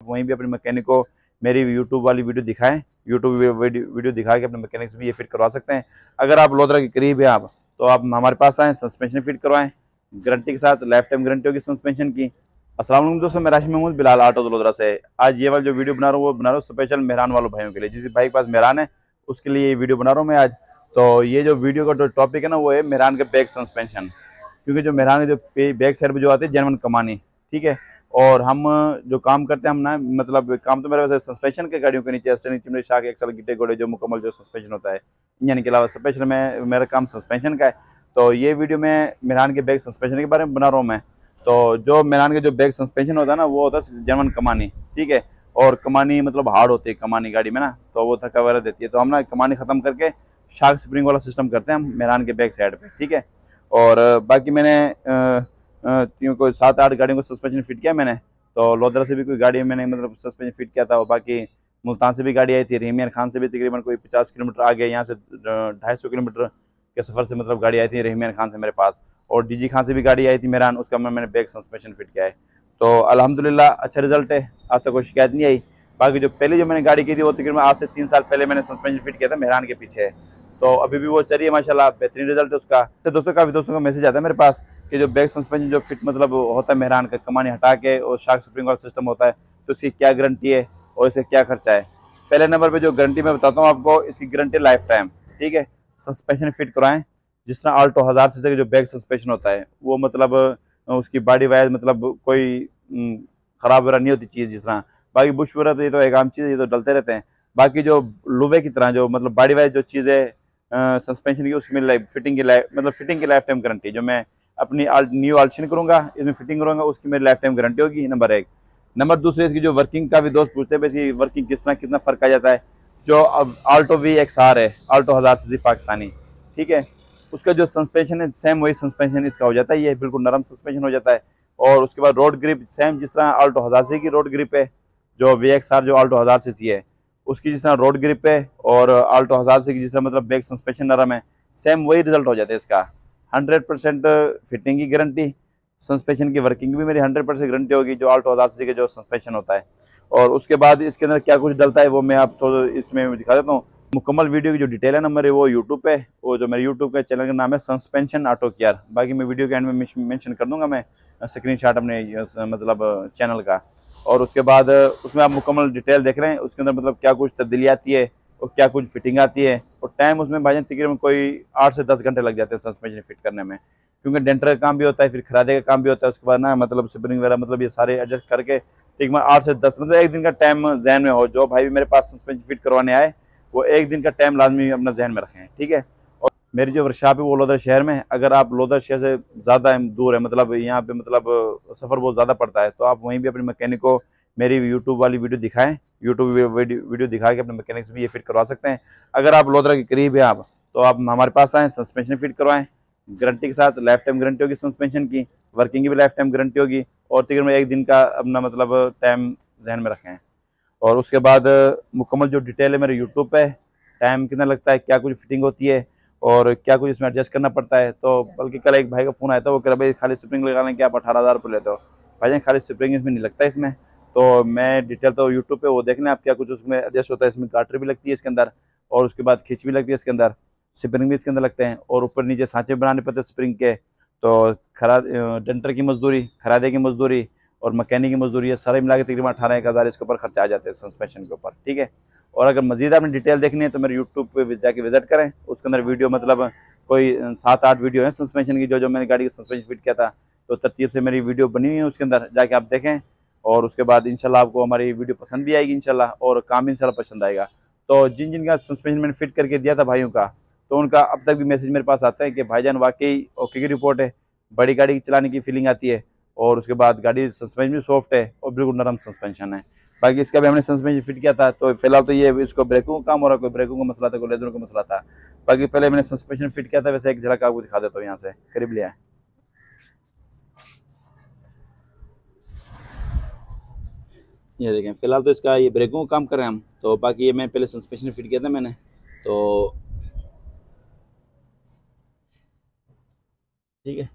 वहीं भी अपने मैकेनिक को मेरी यूट्यूब वाली वीडियो दिखाएं, यूट्यूब वीडियो दिखा के अपने मैकेनिक से भी ये फिट करवा सकते हैं। अगर आप लोधरा के करीब है आप, तो आप हमारे पास आएँ, सस्पेंशन फिट करवाएं गारंटी के साथ, लाइफ टाइम गारंटी होगी सस्पेंशन की। अस्सलाम वालेकुम दोस्तों, मैं राशिद महमूद बिलाल ऑटो लोधरा से। आज ये वाला जो वीडियो बना रहा हूँ वो बना रहा हूँ स्पेशल मेहरान वालों भाइयों के लिए। जिस भाई के पास मेहरान है उसके लिए ये वीडियो बना रहा हूँ मैं आज। तो ये जो वीडियो का जो टॉपिक है ना वो है मेहरान के बैक सस्पेंशन, क्योंकि जो मेहरान के जो बैक साइड पे जो आते हैं जेनवन कमानी, ठीक है। और हम जो काम करते हैं, हम ना मतलब काम तो मेरे वैसे सस्पेंशन के गाड़ियों के नीचे चिमनी शाख एक्सल गिट्टे घोड़े जो मुकम्मल जो सस्पेंशन होता है इंजन के अलावा, स्पेशल में मेरा काम सस्पेंशन का है। तो ये वीडियो में मेहरान के बैक सस्पेंशन के बारे में बना रहा हूँ मैं। तो जो मेहरान के जो बैक सस्पेंशन होता है ना वो होता है जेनवन कमानी, ठीक है। और कमानी मतलब हार्ड होती है कमानी गाड़ी में ना, तो वो थका वगैरह देती है। तो हम ना कमानी ख़त्म करके शार्क स्प्रिंग वाला सिस्टम करते हैं हम मेहरान के बैक साइड पे, ठीक है। और बाकी मैंने कोई 7-8 गाड़ियों को सस्पेंशन फिट किया मैंने। तो लोधरा से भी कोई गाड़ी मैंने मतलब सस्पेंशन फिट किया था, और बाकी मुल्तान से भी गाड़ी आई थी, रहमियान खान से भी तकरीबन कोई 50 किलोमीटर आगे, यहाँ से 250 किलोमीटर के सफ़र से मतलब गाड़ी आई थी रहमियान खान से मेरे पास। और डीजी खान से भी गाड़ी आई थी मेहरान, उसका मैंने बैक सस्पेंशन फिट किया है। तो अल्हम्दुलिल्लाह अच्छा रिजल्ट है, आज तक कोई शिकायत नहीं आई। बाकी जो पहले जो मैंने गाड़ी की थी वो तकरीबन आज से 3 साल पहले मैंने सस्पेंशन फिट किया था मेहरान के पीछे, तो अभी भी वो चल रही है माशाल्लाह, बेहतरीन रिजल्ट है उसका। तो दोस्तों काफ़ी दोस्तों का मैसेज आता है मेरे पास कि जो बैक सस्पेंशन जो फिट मतलब होता है मेहरान का कमानी हटा के और शार्क स्प्रिंग वाला सिस्टम होता है, तो इसकी क्या गारंटी है और इससे क्या खर्चा है। पहले नंबर पे जो गारंटी मैं बताता हूँ आपको, इसकी गारंटी लाइफ टाइम, ठीक है। सस्पेंशन फिट कराएं, जिस तरह आल्टो 1000 सीसी का जो बैक सस्पेंशन होता है वो मतलब उसकी बॉडी वाइज मतलब कोई खराब वगैरह नहीं होती चीज़ जिस तरह। बाकी बुश वगैरह तो ये तो एक आम चीज़ है, ये तो डलते रहते हैं। बाकी जो लुवे की तरह जो मतलब बॉडी वाइज जो चीज़ें सस्पेंशन की उसकी मेरी फिटिंग की लाइफ टाइम गारंटी, जो मैं अपनी न्यू आल्शन करूंगा इसमें फिटिंग करूंगा उसकी मेरी लाइफ टाइम गारंटी होगी, नंबर 1। नंबर दूसरे, इसकी जो वर्किंग का भी दोस्त पूछते हैं इसकी वर्किंग किस तरह कितना फ़र्क आ जाता है। जो अब आल्टो VXR है, आल्टो 1000 सीसी पाकिस्तानी, ठीक है, उसका जो सस्पेंशन है सेम वही सस्पेंशन इसका हो जाता है, ये बिल्कुल नरम सस्पेंशन हो जाता है। और उसके बाद रोड ग्रिप सेम जिस तरह आल्टो 1000 सीसी की रोड ग्रिप है, जो VXR जो आल्टो 1000 सीसी है उसकी जिस तरह रोड ग्रिप है, और आल्टो 1000 सीसी की जिस तरह मतलब बैक सस्पेंशन नरम है, सेम वही रिजल्ट हो जाता है इसका। 100% फिटिंग की गारंटी, सस्पेंशन की वर्किंग भी मेरी 100% गारंटी होगी जो आल्टो 1000 सीसी का जो सस्पेंशन होता है। और उसके बाद इसके अंदर क्या कुछ डलता है वो मैं आपको इसमें दिखा देता हूँ। मुकम्मल वीडियो की जो डिटेल है नंबर है वो यूट्यूब पे, वो जो मेरे यूट्यूब के चैनल का नाम है सस्पेंशन ऑटो केयर। बाकी मैं वीडियो के एंड में मेंशन कर दूंगा मैं स्क्रीनशॉट अपने मतलब चैनल का। और उसके बाद उसमें आप मुकम्मल डिटेल देख रहे हैं, उसके अंदर मतलब क्या कुछ तब्दीली आती है और क्या कुछ फिटिंग आती है। और टाइम उसमें भाईजान तकरीबन कोई 8 से 10 घंटे लग जाते हैं सस्पेंशन फिट करने में, क्योंकि डेंटर का काम भी होता है, फिर खरादे का काम भी होता है, उसके बाद ना मतलब स्प्रिंग वगैरह मतलब ये सारे एडजस्ट करके तकरीबन 8 से 10 मतलब एक दिन का टाइम जहन में हो। जो भाई भी मेरे पास सस्पेंशन फिट करवाने आए वो एक दिन का टाइम लाजमी अपना जहन में रखें, ठीक है। और मेरी जो वर्कशॉप है वो लोधरा शहर में है। अगर आप लोधरा शहर से ज़्यादा दूर है, मतलब यहाँ पे मतलब सफ़र बहुत ज़्यादा पड़ता है, तो आप वहीं भी अपने मैकेनिक को मेरी यूट्यूब वाली वीडियो दिखाएं, यूट्यूब वीडियो दिखा के अपने मैकेनिक से भी ये फिट करवा सकते हैं। अगर आप लोधरा के करीब है आप, तो आप हमारे पास आएँ, सस्पेंशन फिट करवाएं गारंटी के साथ, लाइफ टाइम गारंटी होगी सस्पेंशन की, वर्किंग की भी लाइफ टाइम गारंटी होगी। और तकरीबन एक दिन का अपना मतलब टाइम जहन में रखें। और उसके बाद मुकम्मल जो डिटेल है मेरे यूट्यूब पे, टाइम कितना लगता है, क्या कुछ फिटिंग होती है और क्या कुछ इसमें एडजस्ट करना पड़ता है। तो बल्कि कल एक भाई का फ़ोन आया था, वो कह रहा भाई खाली स्प्रिंग लगाने के आप 18,000 रुपये लेते हो। भाईजान खाली स्प्रिंग इसमें नहीं लगता इसमें, तो मैं डिटेल तो यूट्यूब पे वो देख लें आप, क्या कुछ उसमें एडजस्ट होता है। इसमें गाटर भी लगती है इसके अंदर, और उसके बाद खिंच भी लगती है इसके अंदर, स्प्रिंग भी इसके अंदर लगते हैं, और ऊपर नीचे सांचे बनाने पड़ते हैं स्प्रिंग के। तो डेंटर की मजदूरी, खरादे की मजदूरी और मैकेनिक की मजदूरी, है सारे मिला के तकरीबन 18-1 हज़ार इसके ऊपर खर्चा आ जाते हैं सस्पेंशन के ऊपर, ठीक है। और अगर मजीद आपने डिटेल देखनी है तो मेरे यूट्यूब पे जाके विजिट करें, उसके अंदर वीडियो मतलब कोई 7-8 वीडियो है सस्पेंशन की, जो मैंने गाड़ी का सस्पेंशन फिट किया था, तो तरतीब से मेरी वीडियो बनी हुई है, उसके अंदर जाके आप देखें। और उसके बाद इंशाल्लाह आपको हमारी वीडियो पसंद भी आएगी इंशाल्लाह, और काम भी इंशाल्लाह पसंद आएगा। तो जिन जिन का सस्पेंशन मैंने फिट करके दिया था भाइयों का, तो उनका अब तक भी मैसेज मेरे पास आता है कि भाईजान वाकई ओके की रिपोर्ट है, बड़ी गाड़ी चलाने की फीलिंग आती है, और उसके बाद गाड़ी सस्पेंशन भी सॉफ्ट है और बिल्कुल नरम सस्पेंशन है। बाकी इसका भी हमने सस्पेंशन फिट किया था, तो फिलहाल तो ये इसको ब्रेकों का काम हो रहा है, कोई ब्रेकों का मसला था, कोई लेदरों का मसला था। बाकी पहले मैंने सस्पेंशन फिट किया था, वैसे एक झलक आपको दिखा देता हूँ, यहाँ से करीब लिया है। ये देखें, फिलहाल तो इसका ये ब्रेकों का काम कर रहे हैं हम, तो बाकी ये मैं पहले सस्पेंशन फिट किया था मैंने, तो ठीक है।